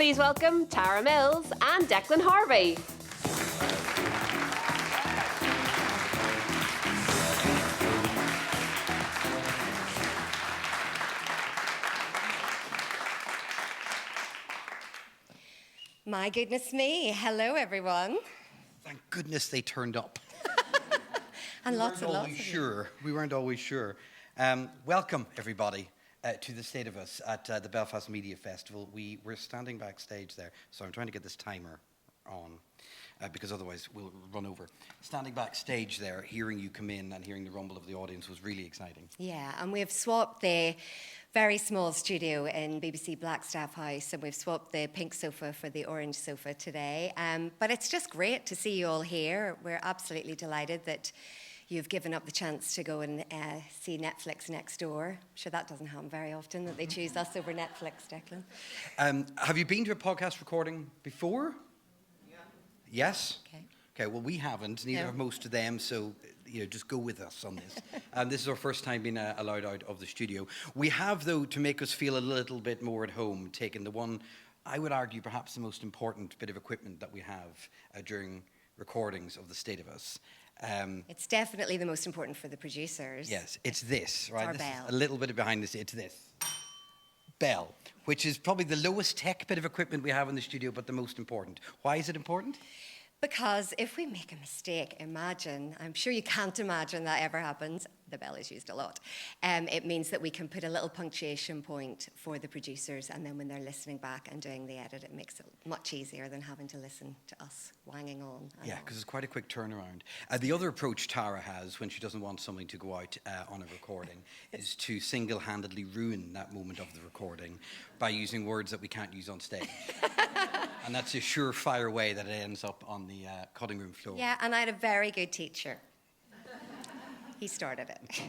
Please welcome Tara Mills and Declan Harvey. My goodness me. Hello, everyone. Thank goodness they turned up. And lots of We weren't always sure. Welcome, everybody, to the State of Us at the Belfast Media Festival. We're standing backstage there, so I'm trying to get this timer on, because otherwise we'll run over. Standing backstage there, hearing you come in and hearing the rumble of the audience was really exciting. Yeah, and we've swapped the very small studio in BBC Blackstaff House, and we've swapped the pink sofa for the orange sofa today. But it's just great to see you all here. We're absolutely delighted that you've given up the chance to go and see Netflix next door. I'm sure that doesn't happen very often, that they choose us over Netflix, Declan. Have you been to a podcast recording before? Yeah. Yes? Okay. Well, we haven't. Neither have most of them, so just go with us on this. This is our first time being allowed out of the studio. We have, though, to make us feel a little bit more at home, taken the one, I would argue, perhaps the most important bit of equipment that we have during recordings of The State of Us. It's definitely the most important for the producers. Yes, it's this, right? Our This bell. is a little bit behind the scenes. It's this bell, which is probably the lowest tech bit of equipment we have in the studio, but the most important. Why is it important? Because if we make a mistake, I'm sure you can't imagine that ever happens, the bell is used a lot. It means that we can put a little punctuation point for the producers, and then when they're listening back and doing the edit, it makes it much easier than having to listen to us wanging on. Yeah, because it's quite a quick turnaround. The other approach Tara has when she doesn't want something to go out on a recording is to single-handedly ruin that moment of the recording by using words that we can't use on stage. And that's a surefire way that it ends up on the cutting room floor. Yeah, and I had a very good teacher. He started it.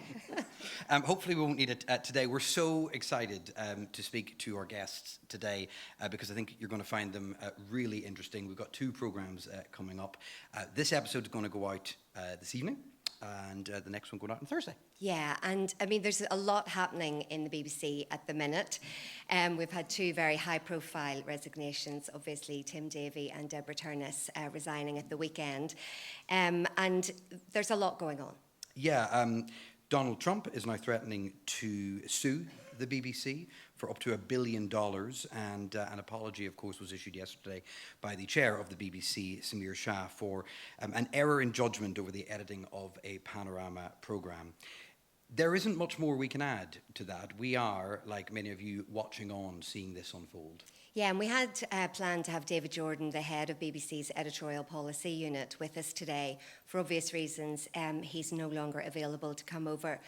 Hopefully we won't need it today. We're so excited to speak to our guests today because I think you're going to find them really interesting. We've got two programs coming up. This episode is going to go out this evening, and the next one going out on Thursday. Yeah, and I mean, there's a lot happening in the BBC at the minute. We've had two very high-profile resignations, obviously Tim Davie and Deborah Turness resigning at the weekend, and there's a lot going on. Yeah, Donald Trump is now threatening to sue the BBC for up to $1 billion, and an apology, of course, was issued yesterday by the chair of the BBC, Samir Shah, for an error in judgment over the editing of a Panorama programme. There isn't much more we can add to that. We are, like many of you, watching on, seeing this unfold. Yeah, and we had planned to have David Jordan, the head of BBC's editorial policy unit, with us today. For obvious reasons, he's no longer available to come over.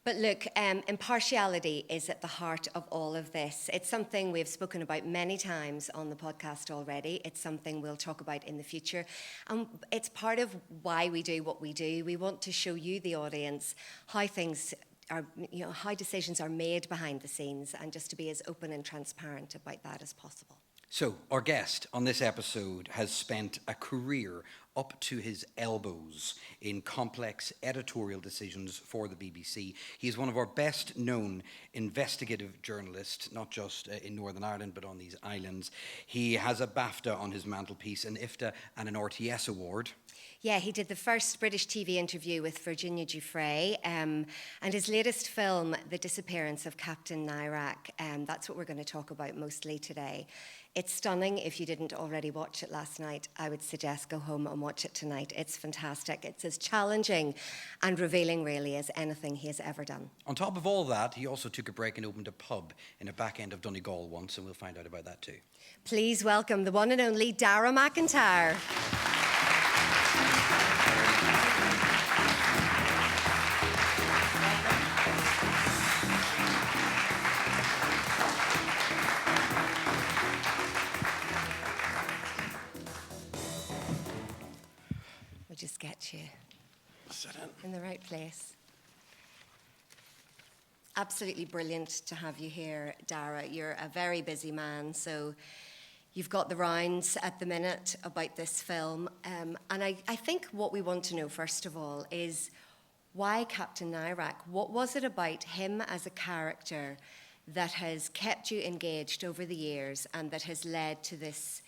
But look, impartiality is at the heart of all of this. It's something we've spoken about many times on the podcast already. It's something we'll talk about in the future. And it's part of why we do what we do. We want to show you, the audience, how things are, how decisions are made behind the scenes, and just to be as open and transparent about that as possible. So, our guest on this episode has spent a career up to his elbows in complex editorial decisions for the BBC. He is one of our best known investigative journalists, not just in Northern Ireland, but on these islands. He has a BAFTA on his mantelpiece, an IFTA and an RTS award. Yeah, he did the first British TV interview with Virgina Giuffre, and his latest film, The Disappearance of Captain Nairac, that's what we're going to talk about mostly today. It's stunning. If you didn't already watch it last night, I would suggest go home and watch it tonight. It's fantastic. It's as challenging and revealing, really, as anything he has ever done. On top of all that, he also took a break and opened a pub in a back end of Donegal once, and we'll find out about that too. Please welcome the one and only Darragh MacIntyre. We'll just get you in the right place. Absolutely brilliant to have you here, Darragh. You're a very busy man, so you've got the rounds at the minute about this film. And I think what we want to know, first of all, is why Captain Nairac? What was it about him as a character that has kept you engaged over the years and that has led to this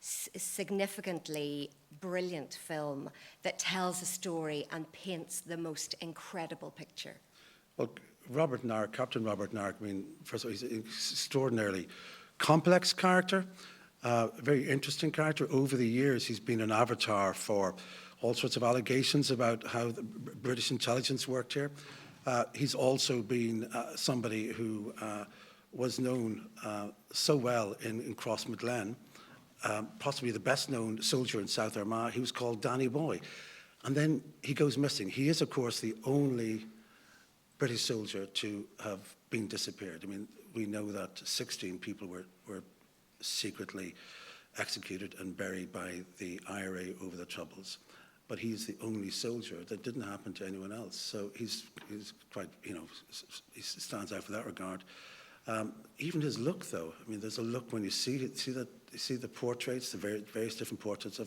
significantly brilliant film that tells a story and paints the most incredible picture? Well, Robert Nairac, Captain Robert Nairac, I mean, first of all, he's an extraordinarily complex character, a very interesting character. Over the years, he's been an avatar for all sorts of allegations about how the British intelligence worked here. He's also been somebody who was known so well in Crossmaglen, possibly the best known soldier in South Armagh. He was called Danny Boy. And then he goes missing. He is, of course, the only British soldier to have been disappeared. I mean, we know that 16 people were secretly executed and buried by the IRA over the Troubles. But he's the only soldier. That didn't happen to anyone else. So he's quite, you know, he stands out for that regard. Even his look, though. I mean, there's a look when you see the portraits, the various different portraits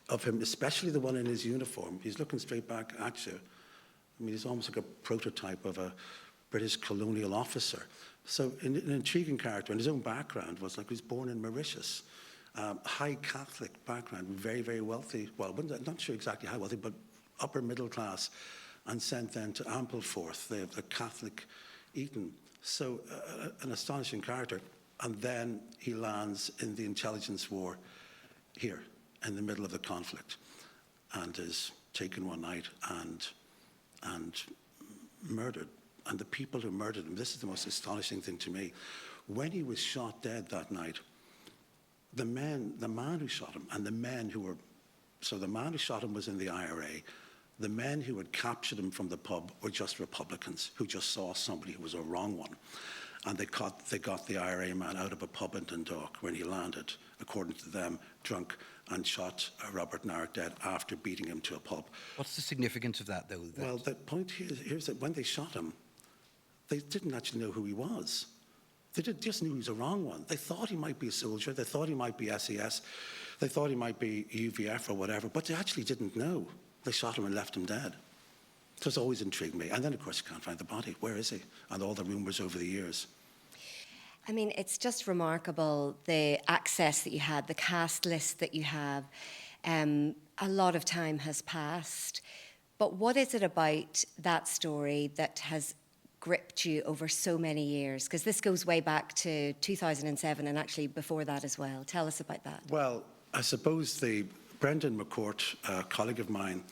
of him, especially the one in his uniform. He's looking straight back at you. I mean, he's almost like a prototype of a British colonial officer. So an intriguing character, and his own background was like he was born in Mauritius. High Catholic background, very, very wealthy. Well, not sure exactly how wealthy, but upper middle class, and sent then to Ampleforth, the Catholic Eton. So an astonishing character. And then he lands in the intelligence war here, in the middle of the conflict, and is taken one night and murdered. And the people who murdered him, this is the most astonishing thing to me. When he was shot dead that night, the man who shot him and the men who were, so the man who shot him was in the IRA. The men who had captured him from the pub were just Republicans who just saw somebody who was a wrong one. And they got the IRA man out of a pub in Dundalk when he landed, according to them, drunk, and shot Robert Nairac dead after beating him to a pulp. What's the significance of that, though? Well, the point here's that when they shot him, they didn't actually know who he was. They just knew he was a wrong one. They thought he might be a soldier. They thought he might be SES. They thought he might be UVF or whatever, but they actually didn't know. They shot him and left him dead. So it's always intrigued me. And then, of course, you can't find the body. Where is he? And all the rumours over the years. I mean, it's just remarkable, the access that you had, the cast list that you have. A lot of time has passed. But what is it about that story that has gripped you over so many years? Because this goes way back to 2007 and actually before that as well. Tell us about that. Well, I suppose Brendan McCourt, a colleague of mine,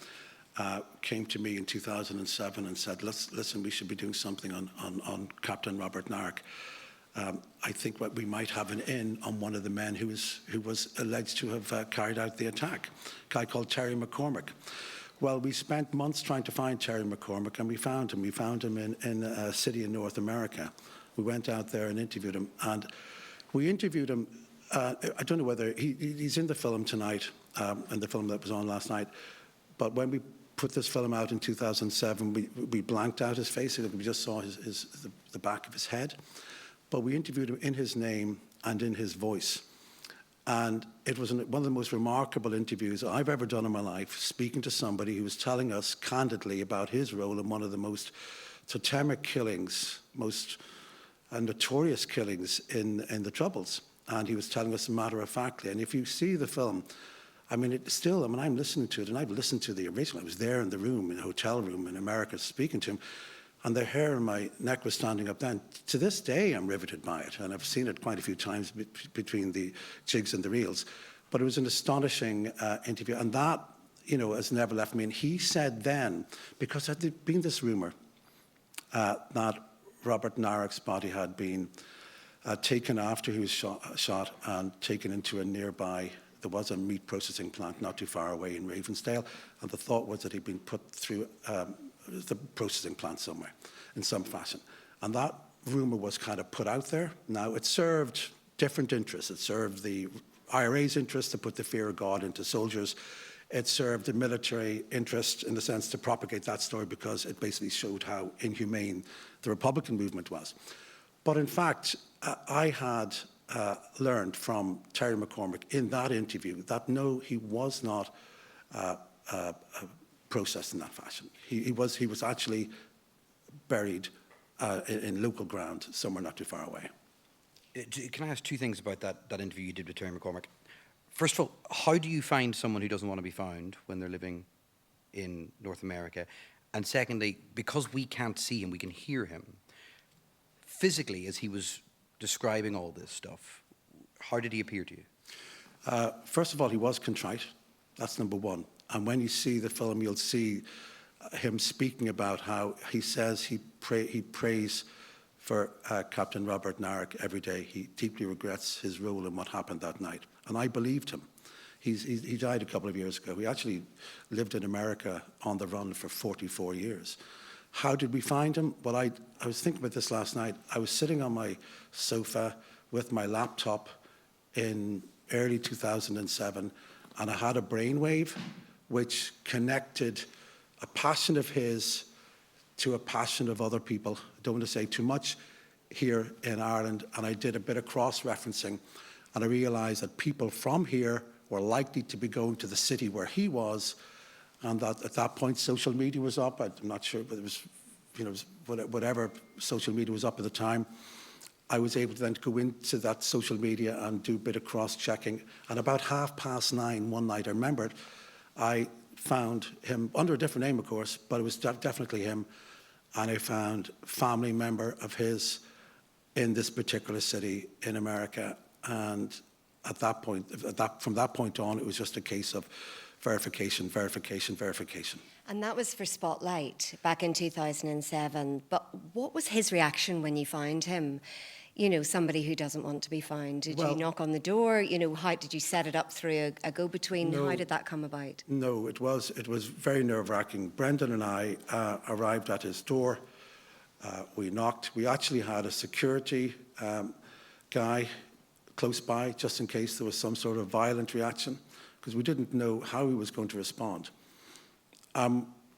came to me in 2007 and said, listen, we should be doing something on Captain Robert Nairac. I think what we might have an in on one of the men who was alleged to have carried out the attack, a guy called Terry McCormick. Well, we spent months trying to find Terry McCormick, and we found him. We found him in a city in North America. We went out there and interviewed him. And we interviewed him. I don't know whether he's in the film tonight, and the film that was on last night. But when we put this film out in 2007, we blanked out his face. We just saw the back of his head. But we interviewed him in his name and in his voice. And it was one of the most remarkable interviews I've ever done in my life, speaking to somebody who was telling us candidly about his role in one of the most totemic killings, most notorious killings in the Troubles. And he was telling us matter-of-factly. And if you see the film, I mean, I'm listening to it, and I've listened to the original. I was there in the room, in the hotel room in America, speaking to him. And the hair on my neck was standing up then. To this day, I'm riveted by it, and I've seen it quite a few times between the jigs and the reels. But it was an astonishing interview, and that, has never left me. And he said then, because there had been this rumour that Robert Nairac's body had been taken after he was shot and taken into a nearby, there was a meat processing plant not too far away in Ravensdale, and the thought was that he'd been put through the processing plant somewhere in some fashion. And that rumour was kind of put out there. Now, it served different interests. It served the IRA's interest to put the fear of God into soldiers. It served the military interest in the sense to propagate that story because it basically showed how inhumane the Republican movement was. But in fact, I had learned from Terry McCormick in that interview that no, he was not processed in that fashion. He was actually buried in local ground, somewhere not too far away. Can I ask two things about that interview you did with Terry McCormack? First of all, how do you find someone who doesn't want to be found when they're living in North America? And secondly, because we can't see him, we can hear him, physically, as he was describing all this stuff, how did he appear to you? First of all, he was contrite. That's number one. And when you see the film, you'll see him speaking about how he says he prays for Captain Robert Nairac every day. He deeply regrets his role in what happened that night. And I believed him. He died a couple of years ago. He actually lived in America on the run for 44 years. How did we find him? Well, I was thinking about this last night. I was sitting on my sofa with my laptop in early 2007, and I had a brainwave which connected a passion of his to a passion of other people. I don't want to say too much here in Ireland, and I did a bit of cross-referencing, and I realised that people from here were likely to be going to the city where he was, and that at that point social media was up. I'm not sure, but it was, whatever social media was up at the time. I was able to then go into that social media and do a bit of cross-checking. And about 9:30 one night, I remember it, I found him under a different name, of course, but it was definitely him. And I found a family member of his in this particular city in America. And at that point, from that point on, it was just a case of verification, verification, verification. And that was for Spotlight back in 2007. But what was his reaction when you found him? You know, somebody who doesn't want to be found. Did you knock on the door? You know, how did you set it up through a go-between? No, how did that come about? No, it was very nerve-wracking. Brendan and I arrived at his door. We knocked. We actually had a security guy close by, just in case there was some sort of violent reaction, because we didn't know how he was going to respond.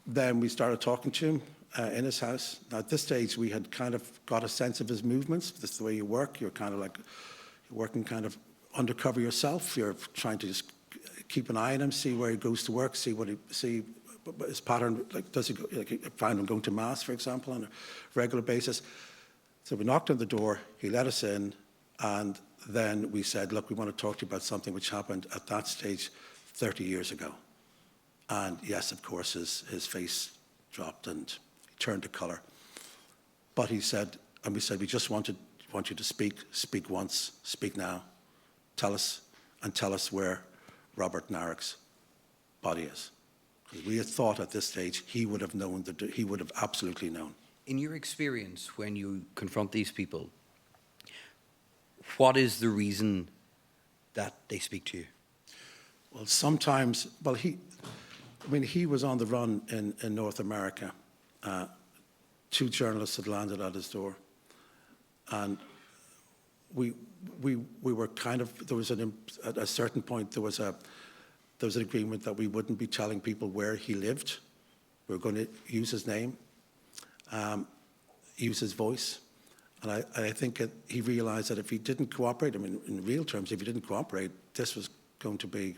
Then we started talking to him in his house. Now, at this stage, we had kind of got a sense of his movements. This is the way you work. You're kind of like, you're working kind of undercover yourself. You're trying to just keep an eye on him, see where he goes to work, see his pattern. Like, does he go, like, find him going to mass, for example, on a regular basis? So we knocked on the door. He let us in, and then we said, "Look, we want to talk to you about something which happened at that stage 30 years ago." And yes, of course, his face dropped and he turned to colour. But he said, and we said, "We just want you to speak once, speak now. Tell us where Robert Nairac's body is." Because we had thought at this stage he would have known, he would have absolutely known. In your experience, when you confront these people, what is the reason that they speak to you? Well, sometimes, he was on the run in North America. 2 journalists had landed at his door, and we were kind of, there was at a certain point there was an agreement that we wouldn't be telling people where he lived. We were going to use his name, use his voice. And I think he realised that if he didn't cooperate, I mean, in real terms, if he didn't cooperate, this was going to be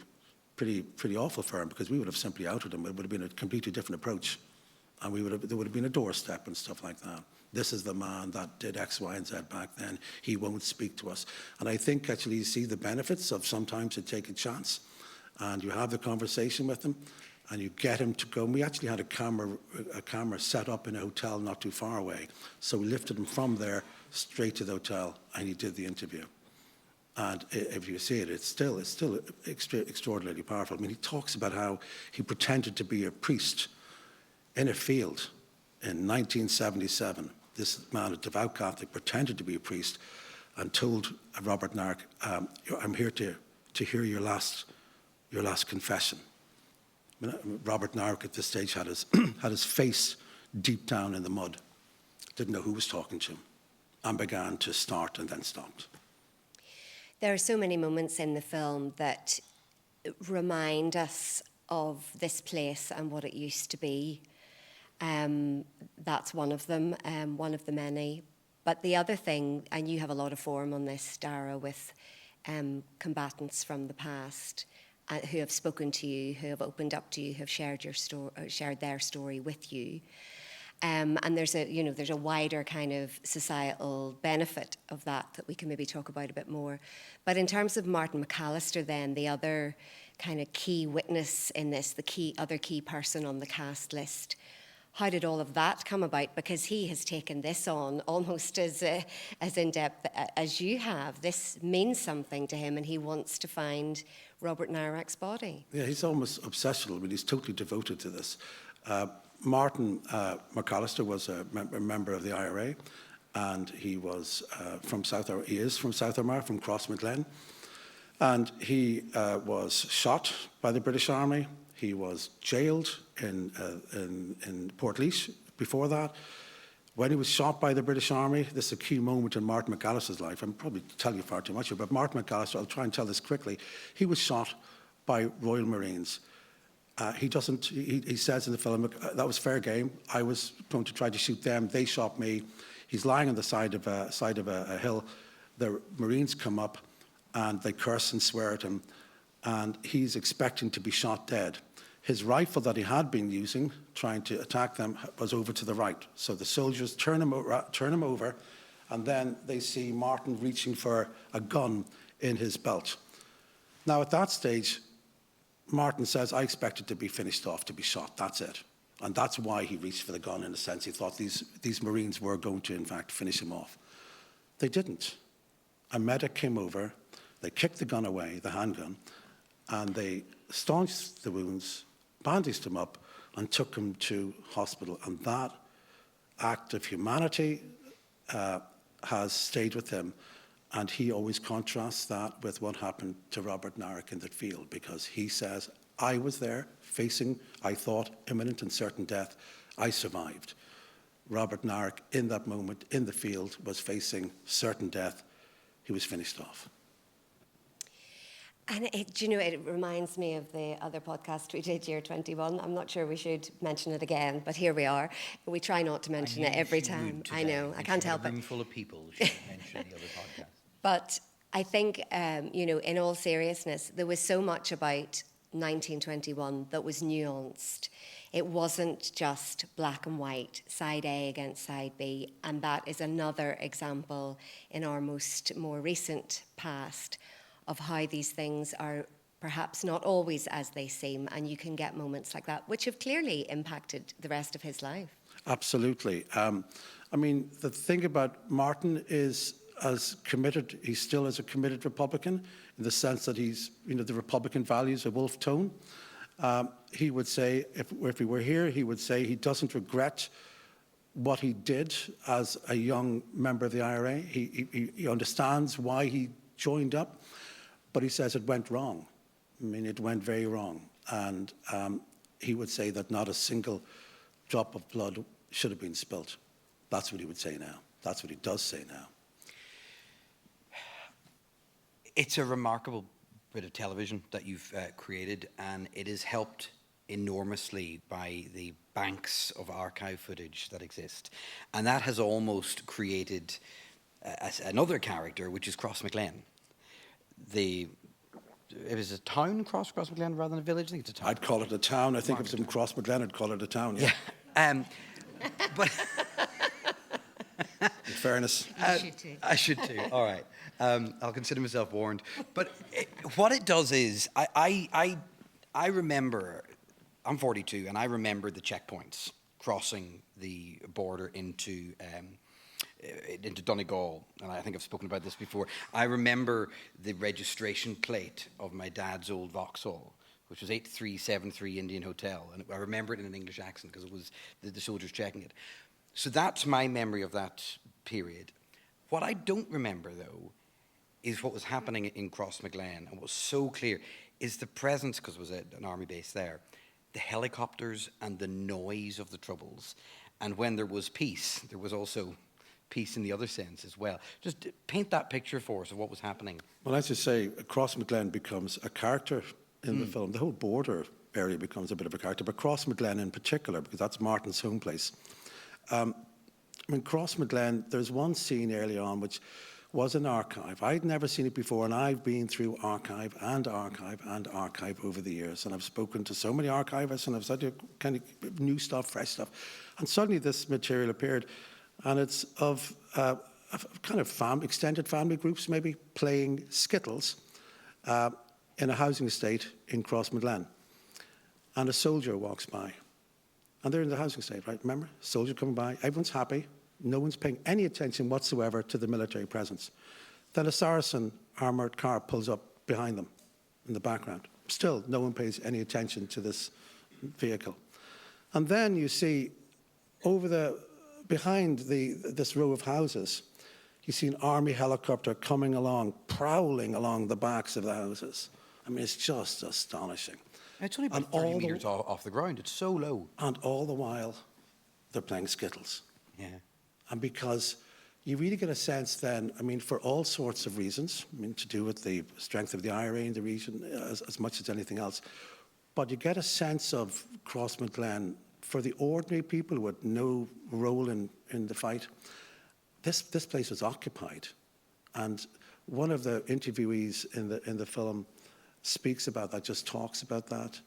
pretty awful for him, because we would have simply outed him. It would have been a completely different approach, and there would have been a doorstep and stuff like that. This is the man that did X, Y, and Z back then. He won't speak to us. And I think actually you see the benefits of sometimes to take a chance, and you have the conversation with him, and you get him to go. And we actually had a camera set up in a hotel not too far away. So we lifted him from there straight to the hotel, and he did the interview. And if you see it, it's still extraordinarily powerful. I mean, he talks about how he pretended to be a priest in a field in 1977. This man, a devout Catholic, pretended to be a priest and told Robert Nairac, "I'm here to hear your last confession." I mean, Robert Nairac at this stage had his face deep down in the mud, didn't know who was talking to him, and began to start and then stopped. There are so many moments in the film that remind us of this place and what it used to be. That's one of them, one of the many. But the other thing, and you have a lot of forum on this, Darragh, with combatants from the past who have spoken to you, who have opened up to you, who have shared their story with you. And there's a wider kind of societal benefit of that we can maybe talk about a bit more. But in terms of Martin McAllister then, the other kind of key witness in this, other key person on the cast list, how did all of that come about? Because he has taken this on almost as in-depth as you have. This means something to him, and he wants to find Robert Nairac's body. Yeah, he's almost obsessional, but he's totally devoted to this. Martin McAllister was a member of the IRA, and he is from South Armagh, from Crossmaglen, and he was shot by the British Army. He was jailed in Portlaoise before that. When he was shot by the British Army, this is a key moment in Martin McAllister's life. I'm probably telling you far too much, but Martin McAllister, I'll try and tell this quickly. He was shot by Royal Marines. He says in the film, that was fair game. I was going to try to shoot them. They shot me. He's lying on the side of a hill. The Marines come up and they curse and swear at him. And he's expecting to be shot dead. His rifle that he had been using, trying to attack them, was over to the right. So the soldiers turn him over, and then they see Martin reaching for a gun in his belt. Now, at that stage, Martin says, I expected to be finished off, to be shot, that's it. And that's why he reached for the gun, in a sense. He thought these Marines were going to, in fact, finish him off. They didn't. A medic came over, they kicked the gun away, the handgun, and they staunched the wounds, bandaged him up, and took him to hospital. And that act of humanity has stayed with him. And he always contrasts that with what happened to Robert Nairac in the field, because he says, I was there facing, I thought, imminent and certain death. I survived. Robert Nairac, in that moment, in the field, was facing certain death. He was finished off. And it reminds me of the other podcast we did, Year 21. I'm not sure we should mention it again, but here we are. We try not to mention it every time. I know, I can't help it. A room full of people should mention the other podcast. But I think, in all seriousness, there was so much about 1921 that was nuanced. It wasn't just black and white, side A against side B, and that is another example in our more recent past of how these things are perhaps not always as they seem, and you can get moments like that, which have clearly impacted the rest of his life. Absolutely. The thing about Martin is he's still as a committed Republican, in the sense that he's, the Republican values, a wolf tone. He would say, if he were here, he would say he doesn't regret what he did as a young member of the IRA. He understands why he joined up. But he says it went wrong. It went very wrong. And he would say that not a single drop of blood should have been spilt. That's what he would say now. That's what he does say now. It's a remarkable bit of television that you've created, and it is helped enormously by the banks of archive footage that exist. And that has almost created another character, which is Crossmaglen. It was a town, Crossmaglen, rather than a village. I think it's a town. I'd call it a town. I think if it's in Crossmaglen, I'd call it a town. Yeah. But in fairness, I should too. All right. I'll consider myself warned. But what it does is, I remember. I'm 42, and I remember the checkpoints crossing the border into Donegal, and I think I've spoken about this before. I remember the registration plate of my dad's old Vauxhall, which was 8373 Indian Hotel, and I remember it in an English accent because it was the soldiers checking it. So that's my memory of that period. What I don't remember, though, is what was happening in Crossmaglen, and what was so clear is the presence, because it was an army base there, the helicopters and the noise of the Troubles. And when there was peace, there was also peace in the other sense as well. Just paint that picture for us of what was happening. Well, as you say, Crossmaglen becomes a character in the film. The whole border area becomes a bit of a character, but Crossmaglen in particular, because that's Martin's home place. Crossmaglen, there's one scene early on was an archive. I'd never seen it before, and I've been through archive and archive and archive over the years, and I've spoken to so many archivists, and I've said kind of new stuff, fresh stuff, and suddenly this material appeared, and it's of kind of extended family groups maybe playing skittles in a housing estate in Crossmaglen, and a soldier walks by, and they're in the housing estate, right? Remember, soldier coming by, everyone's happy. No one's paying any attention whatsoever to the military presence. Then a Saracen armoured car pulls up behind them in the background. Still, no one pays any attention to this vehicle. And then you see behind this row of houses, you see an army helicopter coming along, prowling along the backs of the houses. I mean, it's just astonishing. It's only about 30 metres off the ground. It's so low. And all the while, they're playing skittles. Yeah. And because you really get a sense then, I mean, for all sorts of reasons, I mean, to do with the strength of the IRA in the region as much as anything else, but you get a sense of Crossmaglen for the ordinary people with no role in the fight. This place was occupied. And one of the interviewees in the film speaks about that, just talks about that.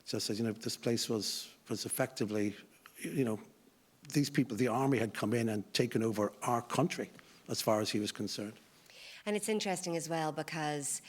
Just says, this place was effectively, these people, the army had come in and taken over our country as far as he was concerned. And it's interesting as well because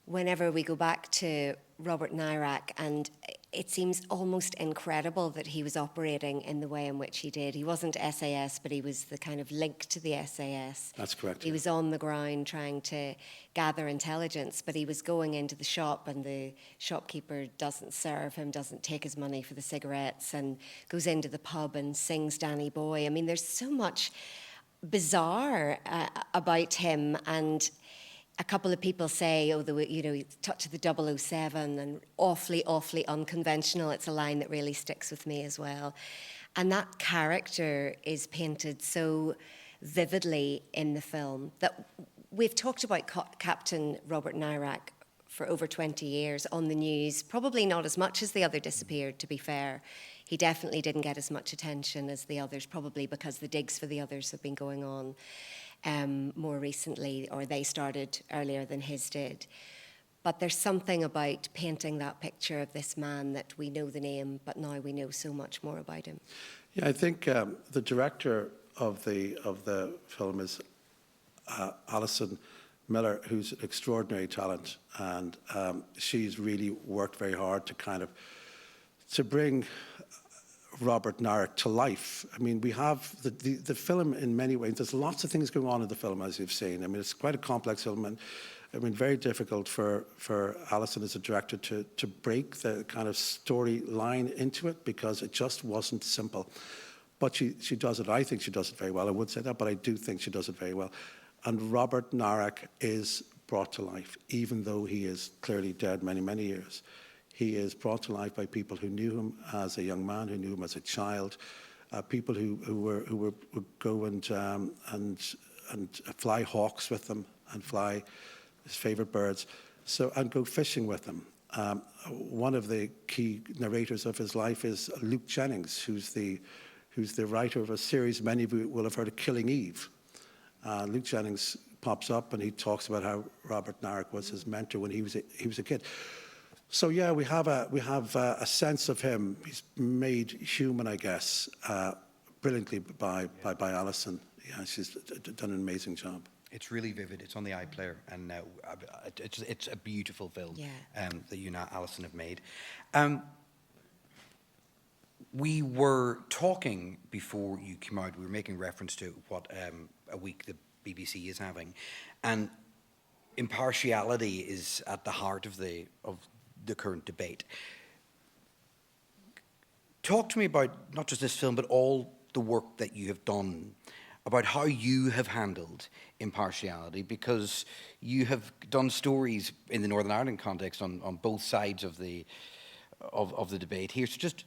whenever we go back to Robert Nairac, and it seems almost incredible that he was operating in the way in which he did. He wasn't SAS, but he was the kind of link to the SAS. That's correct. He was on the ground trying to gather intelligence, but he was going into the shop and the shopkeeper doesn't serve him, doesn't take his money for the cigarettes, and goes into the pub and sings Danny Boy. I mean, there's so much bizarre about him, and a couple of people say, touch of the 007 and awfully, awfully unconventional. It's a line that really sticks with me as well. And that character is painted so vividly in the film that we've talked about Captain Robert Nairac for over 20 years on the news, probably not as much as the other disappeared, to be fair. He definitely didn't get as much attention as the others, probably because the digs for the others have been going on more recently, or they started earlier than his did. But there's something about painting that picture of this man that we know the name, but now we know so much more about him. Yeah, I think the director of the film is Alison Miller, who's an extraordinary talent, and she's really worked very hard to bring Robert Nairac to life. I mean, we have the film in many ways. There's lots of things going on in the film, as you've seen. I mean, it's quite a complex film, and I mean, very difficult for Alison as a director to break the kind of storyline into it because it just wasn't simple. But she does it. I think she does it very well. I would say that, but I do think she does it very well. And Robert Nairac is brought to life, even though he is clearly dead many, many years. He is brought to life by people who knew him as a young man, who knew him as a child, people who would go and fly hawks with him and fly his favourite birds, and go fishing with him. One of the key narrators of his life is Luke Jennings, who's the writer of a series many of you will have heard of, Killing Eve. Luke Jennings pops up and he talks about how Robert Nairac was his mentor when he was a kid. So yeah, we have a sense of him. He's made human, I guess, brilliantly by Alison. Yeah, she's done an amazing job. It's really vivid. It's on the iPlayer, and it's a beautiful film that you and Alison have made. We were talking before you came out. We were making reference to what a week the BBC is having, and impartiality is at the heart of the current debate. Talk to me about not just this film, but all the work that you have done, about how you have handled impartiality, because you have done stories in the Northern Ireland context on both sides of the debate here. So just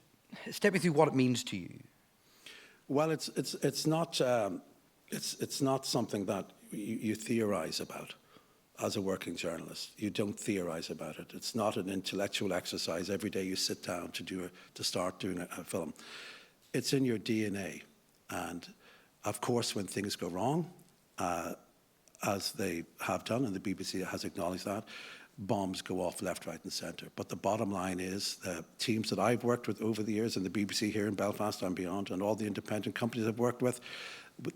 step me through what it means to you. Well, it's not something that you theorize about. As a working journalist, you don't theorize about it. It's not an intellectual exercise. Every day you sit down to start doing a film. It's in your DNA. And of course, when things go wrong, as they have done, and the BBC has acknowledged that, bombs go off left, right and centre. But the bottom line is the teams that I've worked with over the years in the BBC here in Belfast and beyond, and all the independent companies I've worked with,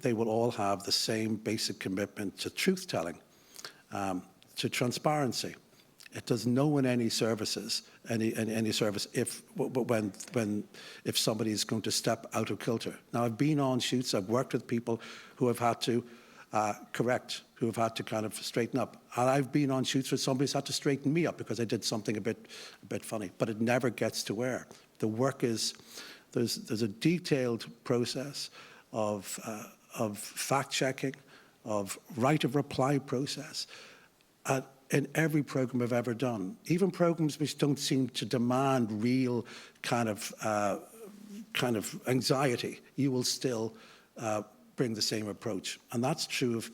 they will all have the same basic commitment to truth-telling, to transparency. It does no one any services, any service if somebody is going to step out of kilter. Now, I've been on shoots, I've worked with people who have had to correct, who have had to kind of straighten up. And I've been on shoots where somebody's had to straighten me up because I did something a bit funny. But it never gets to where. The work is, there's a detailed process of fact-checking, of right of reply process. In every programme I've ever done, even programmes which don't seem to demand real kind of anxiety, you will still bring the same approach. And that's true of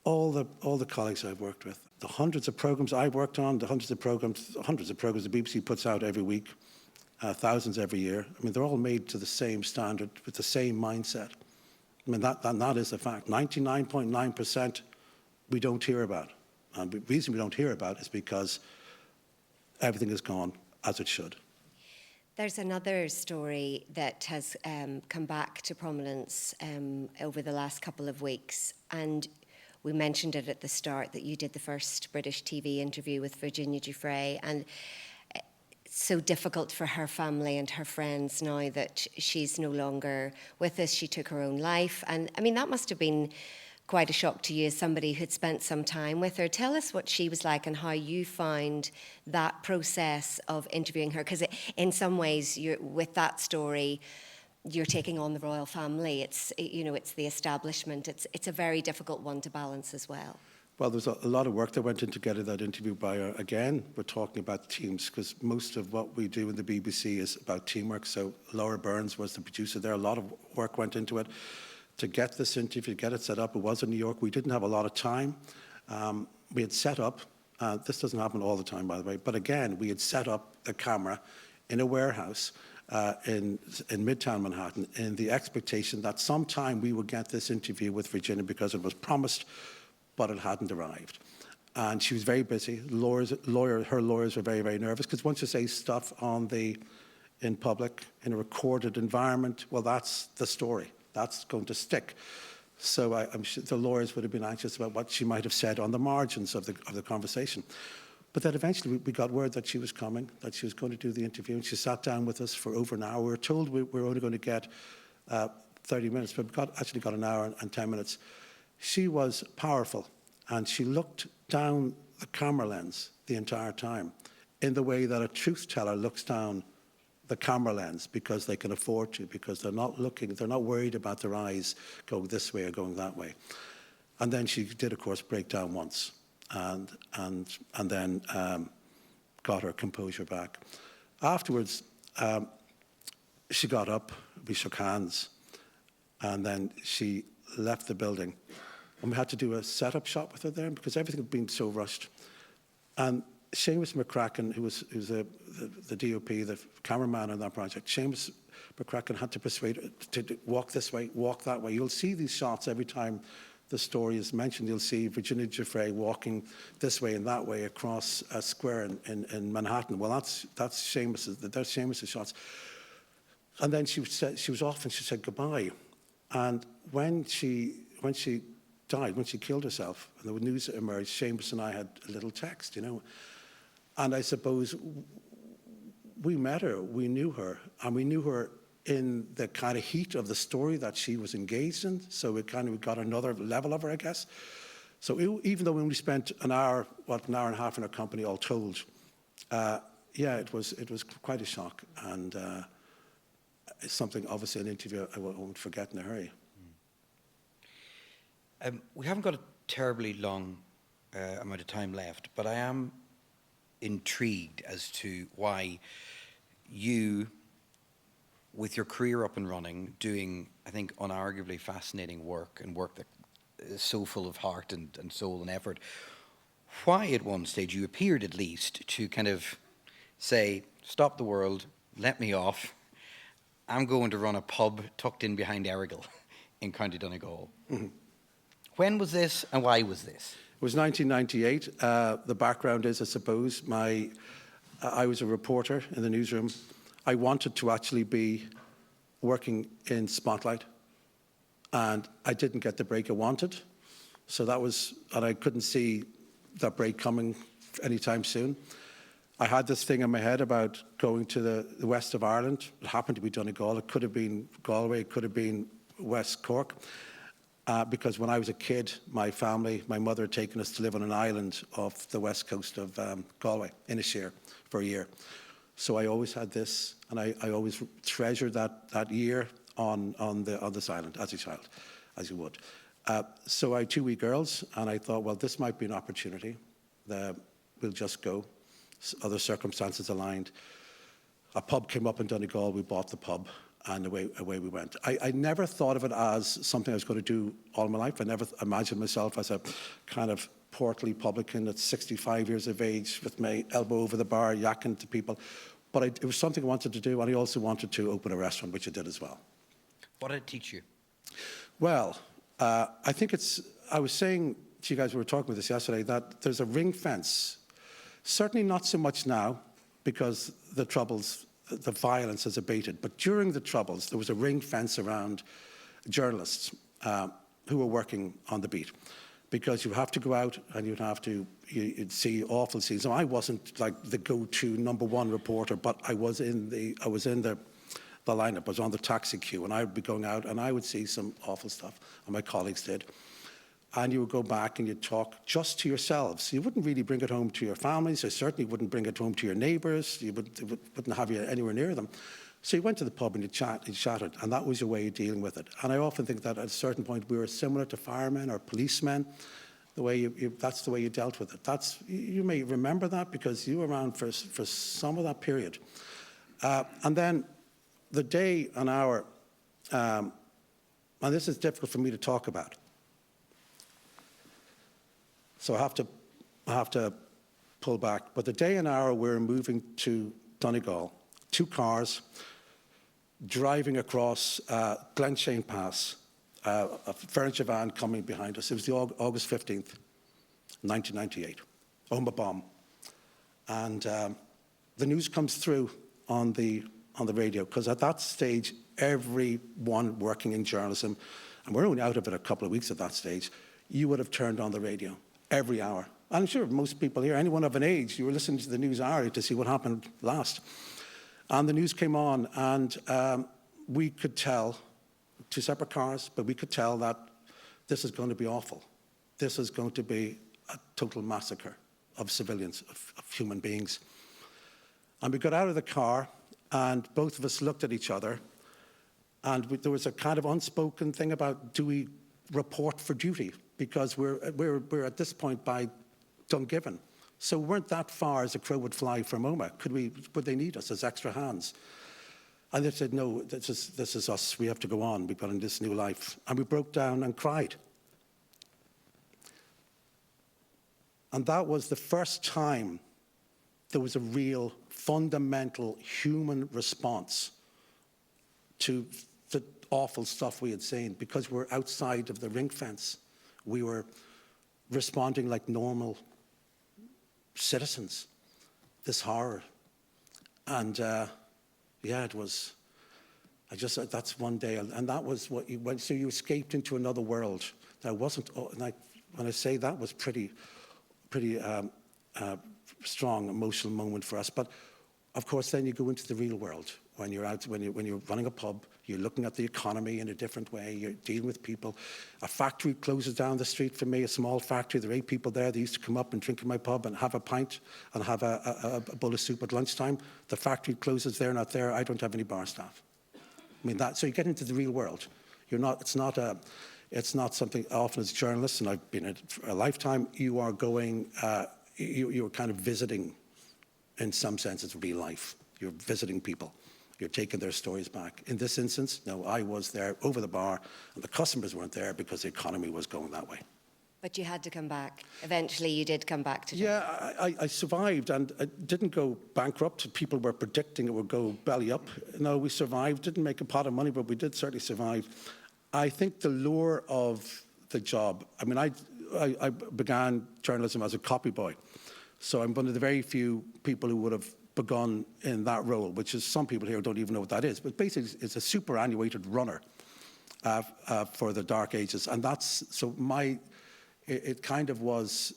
all the colleagues I've worked with. The hundreds of programmes I've worked on, the hundreds of programmes the BBC puts out every week, thousands every year. I mean, they're all made to the same standard with the same mindset. I mean, that is the fact. 99.9% we don't hear about. And the reason we don't hear about it is because everything has gone as it should. There's another story that has come back to prominence over the last couple of weeks, and we mentioned it at the start that you did the first British TV interview with Virginia Giuffre, and it's so difficult for her family and her friends now that she's no longer with us. She took her own life, and I mean, that must have been quite a shock to you as somebody who'd spent some time with her. Tell us what she was like and how you found that process of interviewing her, because in some ways, with that story, you're taking on the royal family. It's the establishment. It's a very difficult one to balance as well. Well, there's a lot of work that went into getting that interview by her. Again, we're talking about teams, because most of what we do in the BBC is about teamwork. So Laura Burns was the producer there. A lot of work went into it. To get this interview, get it set up, it was in New York. We didn't have a lot of time. We had set up, this doesn't happen all the time, by the way, but again, we had set up the camera in a warehouse in Midtown Manhattan in the expectation that sometime we would get this interview with Virginia, because it was promised, but it hadn't arrived. And she was very busy. Her lawyers were very, very nervous, because once you say stuff in public, in a recorded environment, well, that's the story. That's going to stick. So I'm sure the lawyers would have been anxious about what she might have said on the margins of the conversation. But then eventually we got word that she was coming, that she was going to do the interview, and she sat down with us for over an hour. We were told we were only going to get 30 minutes, but we actually got an hour and 10 minutes. She was powerful, and she looked down the camera lens the entire time in the way that a truth teller looks down the camera lens, because they can afford to, because they're not worried about their eyes going this way or going that way. And then she did, of course, break down once, and then got her composure back. Afterwards, she got up, we shook hands, and then she left the building. And we had to do a setup shot with her there, because everything had been so rushed. And Seamus McCracken, who was the DOP, the cameraman on that project, Seamus McCracken had to persuade her to walk this way, walk that way. You'll see these shots every time the story is mentioned. You'll see Virginia Giuffre walking this way and that way across a square in Manhattan. Well, that's Seamus's shots. And then she was off, and she said goodbye. And when she died, when she killed herself, and the news emerged, Seamus and I had a little text, And I suppose we met her, we knew her, and we knew her in the kind of heat of the story that she was engaged in. So we got another level of her, I guess. So even though we only spent an hour and a half in her company, all told, it was quite a shock, and it's something, obviously, an interview I won't forget in a hurry. We haven't got a terribly long amount of time left, but I am intrigued as to why you, with your career up and running, doing, I think, unarguably fascinating work, and work that is so full of heart and soul and effort, why at one stage you appeared at least to kind of say, stop the world, let me off, I'm going to run a pub tucked in behind Errigal in County Donegal. Mm-hmm. When was this and why was this? It was 1998. The background is, I suppose, I was a reporter in the newsroom. I wanted to actually be working in Spotlight, and I didn't get the break I wanted. So that was, and I couldn't see that break coming anytime soon. I had this thing in my head about going to the west of Ireland. It happened to be Donegal. It could have been Galway. It could have been West Cork. Because when I was a kid, my family, my mother had taken us to live on an island off the west coast of Galway, Inisheer, for a year. So I always had this, and I always treasured that year on this island as a child, as you would. So I had 2 wee girls, and I thought, well, this might be an opportunity. We'll just go. Other circumstances aligned. A pub came up in Donegal. We bought the pub, and away we went. I never thought of it as something I was going to do all my life. I never imagined myself as a kind of portly publican at 65 years of age with my elbow over the bar, yakking to people. But it was something I wanted to do, and I also wanted to open a restaurant, which I did as well. What did it teach you? Well, I think I was saying to you guys, we were talking about this yesterday, that there's a ring fence. Certainly not so much now, because the Troubles, the violence has abated. But during the Troubles, there was a ring fence around journalists who were working on the beat. Because you have to go out and you'd see awful scenes. So I wasn't like the go-to #1 reporter, but I was in the lineup. I was on the taxi queue, and I would be going out and I would see some awful stuff, and my colleagues did. And you would go back and you'd talk just to yourselves. You wouldn't really bring it home to your families. You certainly wouldn't bring it home to your neighbours. You wouldn't have you anywhere near them. So you went to the pub and you chatted, and that was your way of dealing with it. And I often think that at a certain point we were similar to firemen or policemen. The way that's the way you dealt with it. You may remember that because you were around for some of that period. And then the day and hour, and this is difficult for me to talk about. So I have to pull back. But the day and hour we're moving to Donegal, 2 cars, driving across Glenshane Pass, a furniture van coming behind us. It was the August 15th, 1998, Oma bomb. And the news comes through on the radio, because at that stage, everyone working in journalism, and we're only out of it a couple of weeks at that stage, you would have turned on the radio every hour. I'm sure most people here, anyone of an age, you were listening to the news hour to see what happened last. And the news came on, and we could tell, 2 separate cars, but we could tell that this is going to be awful. This is going to be a total massacre of civilians, of human beings. And we got out of the car, and both of us looked at each other, and there was a kind of unspoken thing about, do we report for duty? Because we're at this point by Dungiven. So we weren't that far as a crow would fly from Oma. Would they need us as extra hands? And they said, no, this is us. We have to go on. We've got in this new life. And we broke down and cried. And that was the first time there was a real fundamental human response to the awful stuff we had seen, because we're outside of the ring fence. We were responding like normal citizens. This horror. And it was, that's one day. And that was what you went, so you escaped into another world. That wasn't, when I say that was pretty strong emotional moment for us. But of course, then you go into the real world. When you're out, when you're running a pub, you're looking at the economy in a different way. You're dealing with people. A factory closes down the street for me, a small factory. There are 8 people there. They used to come up and drink in my pub and have a pint and have a bowl of soup at lunchtime. The factory closes. They're not there. I don't have any bar staff. I mean, so you get into the real world. It's not something, often as journalists, and I've been in it for a lifetime, you are going, you're kind of visiting, in some senses, real life. You're visiting people. You're taking their stories back. In this instance, no, I was there over the bar, and the customers weren't there because the economy was going that way. But you had to come back. Eventually, you did come back to Yeah, I survived, and I didn't go bankrupt. People were predicting it would go belly up. No, we survived. Didn't make a pot of money, but we did certainly survive. I think the lure of the job. I mean, I began journalism as a copy boy, so I'm one of the very few people who would have begun in that role, which is some people here don't even know what that is. But basically, it's a superannuated runner for the Dark Ages, and that's so it kind of was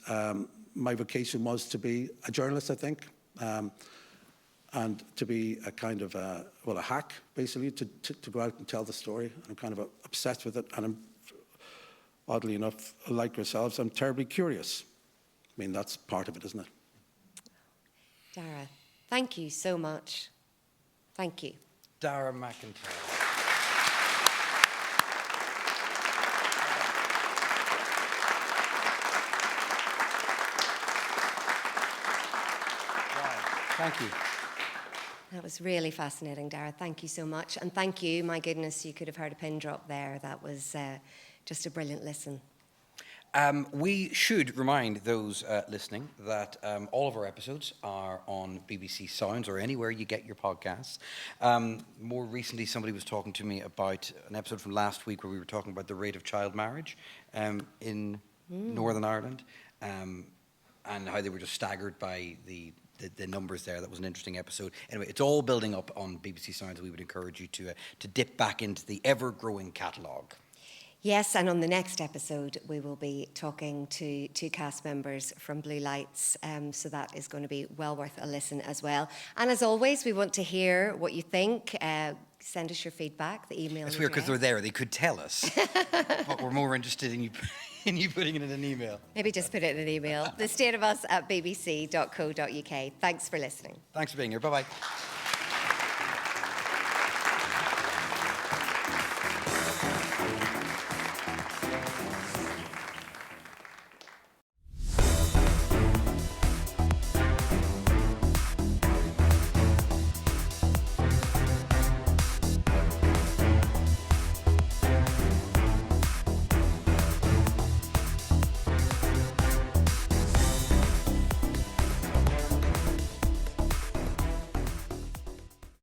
my vocation was to be a journalist, I think. And to be a kind of a hack, basically, to go out and tell the story. I'm kind of obsessed with it, and I'm, oddly enough, like yourselves, I'm terribly curious. I mean, that's part of it, isn't it? Darragh, thank you so much. Thank you. Darragh MacIntyre. Thank you. That was really fascinating, Darragh. Thank you so much. And thank you. My goodness, you could have heard a pin drop there. That was just a brilliant listen. We should remind those listening that all of our episodes are on BBC Sounds or anywhere you get your podcasts. More recently, somebody was talking to me about an episode from last week where we were talking about the rate of child marriage in Northern Ireland and how they were just staggered by the numbers there. That was an interesting episode. Anyway, it's all building up on BBC Sounds. We would encourage you to dip back into the ever-growing catalogue. Yes, and on the next episode, we will be talking to two cast members from Blue Lights, so that is going to be well worth a listen as well. And as always, we want to hear what you think. Send us your feedback, the email It's address. weird because they're there. They could tell us, but we're more interested in you putting it in an email. Maybe just put it in an email. thestateofus@bbc.co.uk. Thanks for listening. Thanks for being here. Bye-bye.